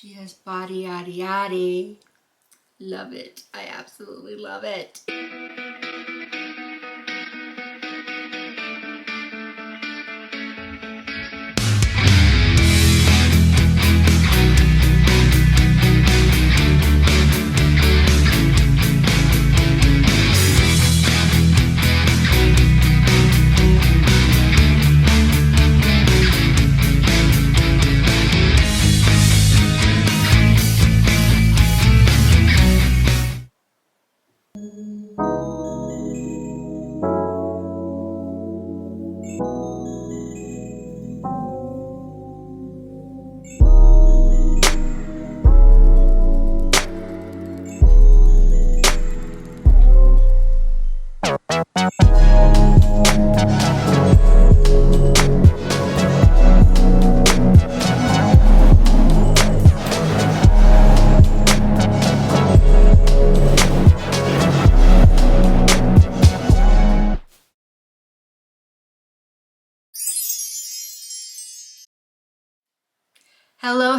She has body yaddy yaddy. Love it. I absolutely love it.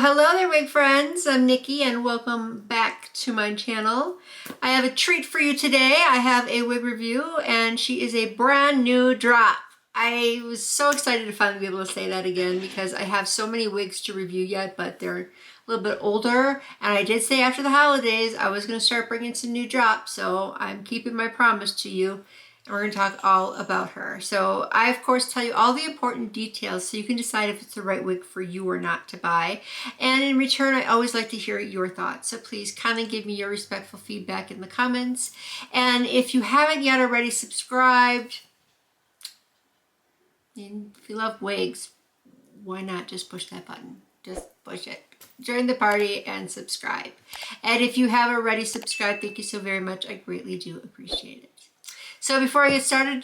Hello there, wig friends. I'm Nikki and welcome back to my channel. I have a treat for you today. I have a wig review and she is a brand new drop. I was so excited to finally be able to say that again because I have so many wigs to review yet, but they're a little bit older. And I did say after the holidays I was going to start bringing some new drops, so I'm keeping my promise to you. We're going to talk all about her. So I, of course, tell you all the important details so you can decide if it's the right wig for you or not to buy. And in return, I always like to hear your thoughts. So please kindly give me your respectful feedback in the comments. And if you haven't yet already subscribed, and if you love wigs, why not just push that button? Just push it. Join the party and subscribe. And if you have already subscribed, thank you so very much. I greatly do appreciate it. So before I get started,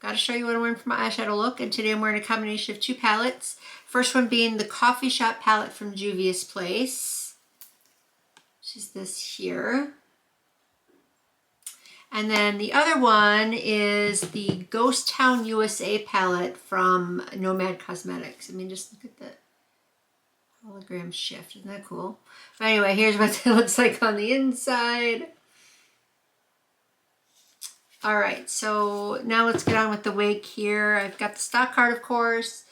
got to show you what I'm wearing for my eyeshadow look. And today I'm wearing a combination of two palettes. First one being the Coffee Shop palette from Juvia's Place. Which is this here. And then the other one is the Ghost Town USA palette from Nomad Cosmetics. I mean, just look at the hologram shift. Isn't that cool? But anyway, here's what it looks like on the inside. All right, so now let's get on with the wig here. I've got the stock card, of course.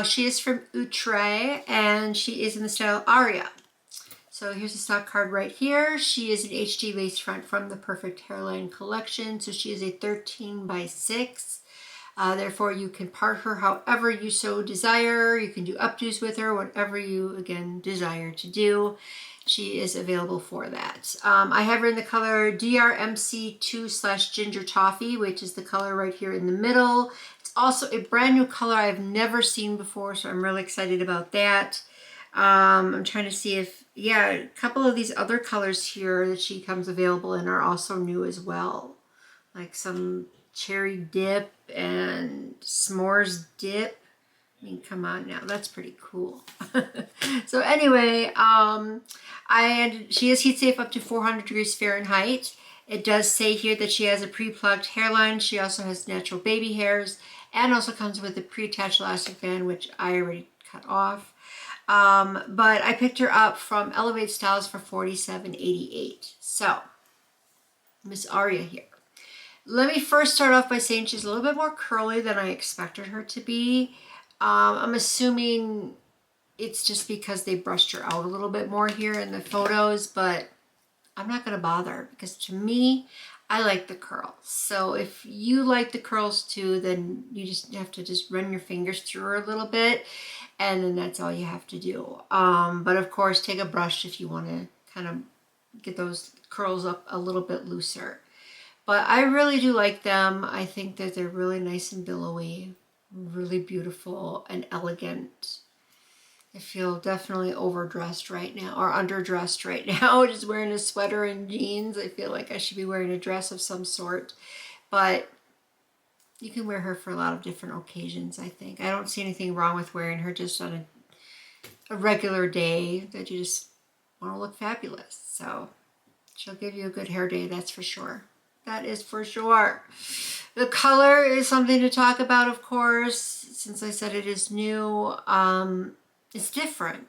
She is from Outre, and she is in the style ARIA. So here's the stock card right here. She is an HD lace front from the Perfect Hairline collection. So she is a 13x6. Therefore, you can part her however you so desire. You can do updos with her, whatever you, again, desire to do. She is available for that. I have her in the color DRMC2/Ginger Toffee, which is the color right here in the middle. It's also a brand new color I've never seen before, so I'm really excited about that. I'm trying to see if, yeah, a couple of these other colors here that she comes available in are also new as well. Like some cherry dip and s'mores dip. I mean, come on now, that's pretty cool. So anyway, she is heat safe up to 400 degrees Fahrenheit. It does say here that she has a pre-plucked hairline. She also has natural baby hairs and also comes with a pre-attached elastic band, which I already cut off. But I picked her up from elevatestyles for $47.88. So, Miss Aria here. Let me first start off by saying she's a little bit more curly than I expected her to be. I'm assuming it's just because they brushed her out a little bit more here in the photos, but I'm not going to bother because to me, I like the curls. So if you like the curls too, then you just have to just run your fingers through her a little bit, and then that's all you have to do. But of course, take a brush if you want to kind of get those curls up a little bit looser. But I really do like them. I think that they're really nice and billowy, really beautiful and elegant. I feel definitely overdressed right now, or underdressed right now, just wearing a sweater and jeans. I feel like I should be wearing a dress of some sort, but you can wear her for a lot of different occasions, I think. I don't see anything wrong with wearing her just on a regular day that you just want to look fabulous. So she'll give you a good hair day, that's for sure. That is for sure. The color is something to talk about, of course, since I said it is new. It's different.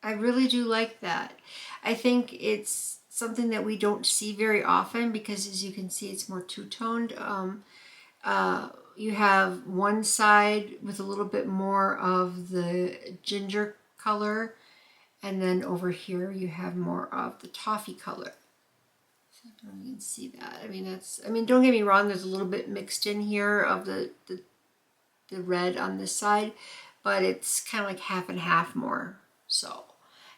I really do like that. I think it's something that we don't see very often because, as you can see, it's more two-toned. You have one side with a little bit more of the ginger color, and then over here you have more of the toffee color. So I don't even see that. I mean, don't get me wrong, there's a little bit mixed in here of the red on this side, but it's kind of like half and half more. So,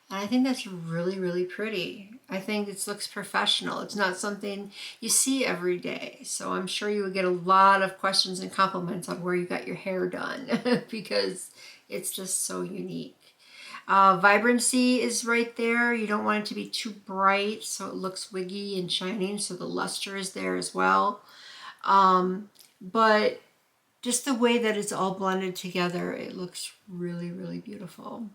and I think that's really, really pretty. I think it looks professional. It's not something you see every day. So I'm sure you would get a lot of questions and compliments on where you got your hair done because it's just so unique. Vibrancy is right there. You don't want it to be too bright so it looks wiggy and shining, so the luster is there as well. But just the way that it's all blended together, it looks really, really beautiful.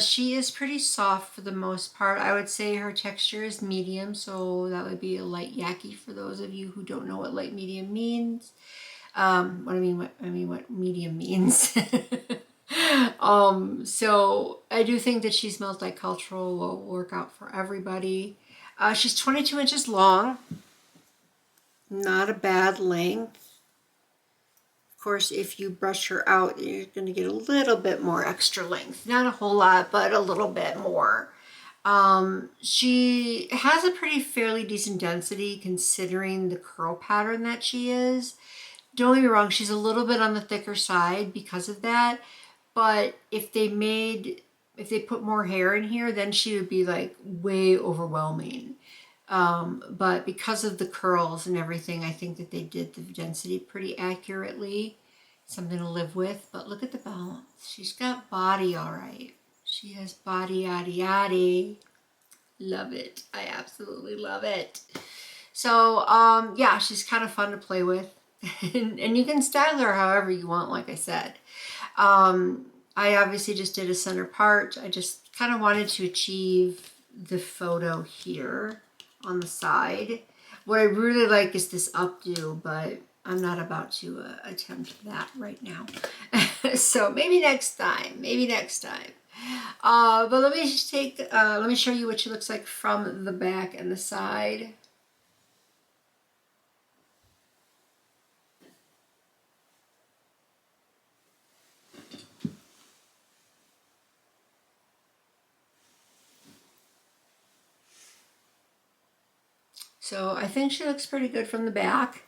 She is pretty soft for the most part. I would say her texture is medium, so that would be a light yaki for those of you who don't know what light medium means. What medium means. So I do think that she's multicultural, will work out for everybody. She's 22 inches long. Not a bad length. Of course, if you brush her out, you're going to get a little bit more extra length. Not a whole lot, but a little bit more. She has a fairly decent density considering the curl pattern that she is. Don't get me wrong, she's a little bit on the thicker side because of that. But if they put more hair in here, then she would be like way overwhelming. But because of the curls and everything, I think that they did the density pretty accurately. Something to live with. But look at the balance. She's got body all right. She has body yaddy yaddy. Love it. I absolutely love it. So, yeah, she's kind of fun to play with. and you can style her however you want, like I said. I obviously just did a center part. I just kind of wanted to achieve the photo here on the side. What I really like is this updo, but I'm not about to attempt that right now. So maybe next time, but let me show you what she looks like from the back and the side. So I think she looks pretty good from the back.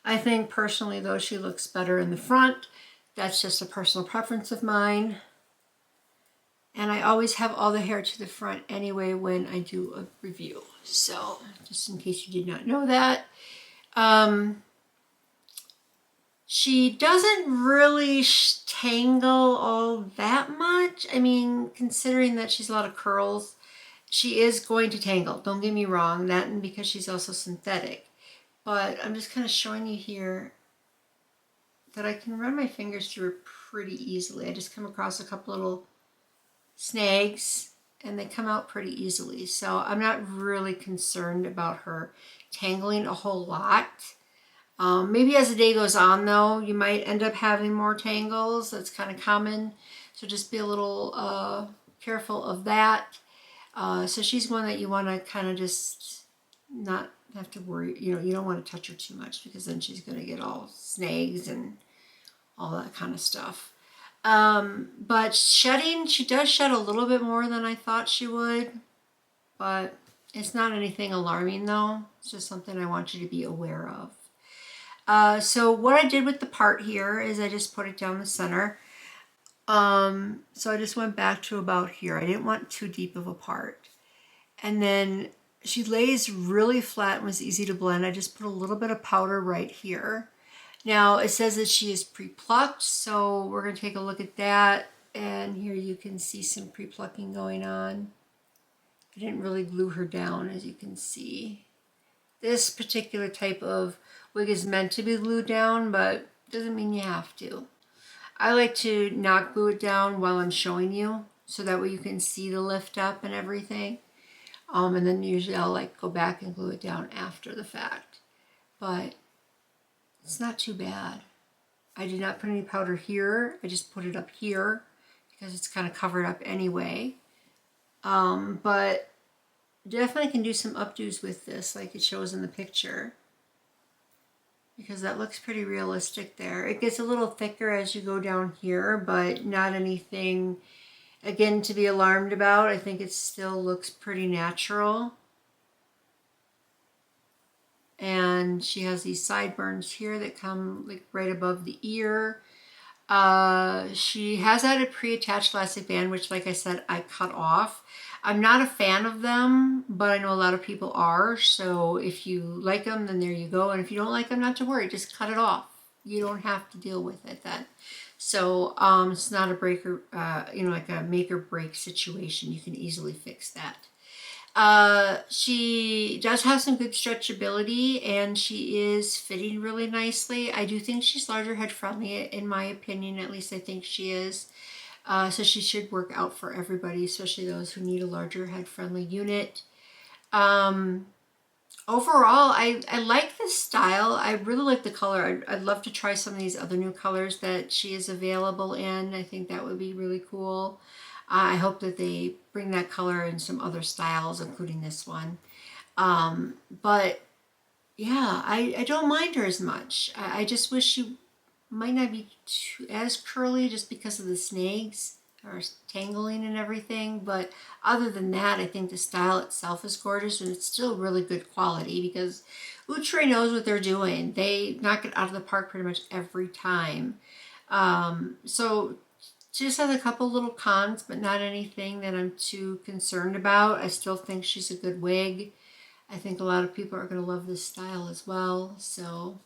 I think personally though she looks better in the front. That's just a personal preference of mine. And I always have all the hair to the front anyway when I do a review. So just in case you did not know that. She doesn't really tangle all that much. I mean, considering that she's a lot of curls, she is going to tangle, don't get me wrong, that and because she's also synthetic. But I'm just kind of showing you here that I can run my fingers through it pretty easily. I just come across a couple little snags and they come out pretty easily. So I'm not really concerned about her tangling a whole lot. Maybe as the day goes on though, you might end up having more tangles. That's kind of common. So just be a little careful of that. So she's one that you want to kind of just not have to worry, you don't want to touch her too much because then she's going to get all snags and all that kind of stuff. But shedding, she does shed a little bit more than I thought she would, but it's not anything alarming though. It's just something I want you to be aware of. So what I did with the part here is I just put it down the center. So I just went back to about here. I didn't want too deep of a part. And then she lays really flat and was easy to blend. I just put a little bit of powder right here. Now it says that she is pre-plucked, so we're going to take a look at that. And here you can see some pre-plucking going on. I didn't really glue her down, as you can see. This particular type of wig is meant to be glued down, but doesn't mean you have to. I like to not glue it down while I'm showing you, so that way you can see the lift up and everything. And then usually I'll go back and glue it down after the fact. But it's not too bad. I did not put any powder here. I just put it up here because it's kind of covered up anyway. But definitely can do some updos with this like it shows in the picture, because that looks pretty realistic there. It gets a little thicker as you go down here, but not anything, again, to be alarmed about. I think it still looks pretty natural. And she has these sideburns here that come like right above the ear. She has added pre-attached elastic band, which, like I said, I cut off. I'm not a fan of them, but I know a lot of people are. So if you like them, then there you go. And if you don't like them, not to worry, just cut it off. You don't have to deal with it then. So it's not a breaker, like a make or break situation. You can easily fix that. She does have some good stretchability, and she is fitting really nicely. I do think she's larger head friendly, in my opinion. At least I think she is. So she should work out for everybody, especially those who need a larger head friendly unit. Overall, I like the style. I really like the color. I'd love to try some of these other new colors that she is available in. I think that would be really cool. I hope that they bring that color in some other styles, including this one. But yeah, I don't mind her as much. I just wish she might not be as curly just because of the snags or tangling and everything. But other than that, I think the style itself is gorgeous, and it's still really good quality because Outre knows what they're doing. They knock it out of the park pretty much every time. So she just has a couple little cons, but not anything that I'm too concerned about. I still think she's a good wig. I think a lot of people are going to love this style as well. So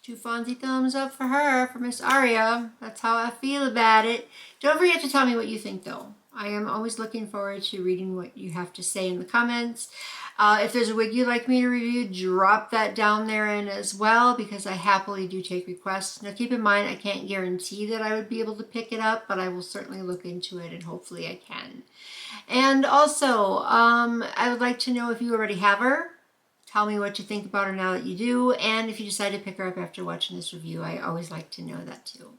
2 Fonzie thumbs up for her, for Miss ARIA. That's how I feel about it. Don't forget to tell me what you think, though. I am always looking forward to reading what you have to say in the comments. If there's a wig you'd like me to review, drop that down there in as well, because I happily do take requests. Now keep in mind, I can't guarantee that I would be able to pick it up, but I will certainly look into it, and hopefully I can. And also, I would like to know if you already have her. Tell me what you think about her now that you do, and if you decide to pick her up after watching this review. I always like to know that too.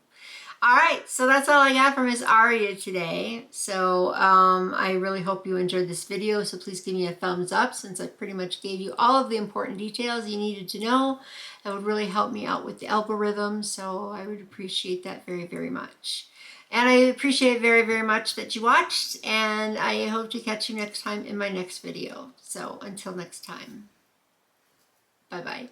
Alright, so that's all I got from Miss ARIA today. So I really hope you enjoyed this video, so please give me a thumbs up since I pretty much gave you all of the important details you needed to know. That would really help me out with the algorithm, so I would appreciate that very, very much. And I appreciate very, very much that you watched, and I hope to catch you next time in my next video. So until next time, bye-bye.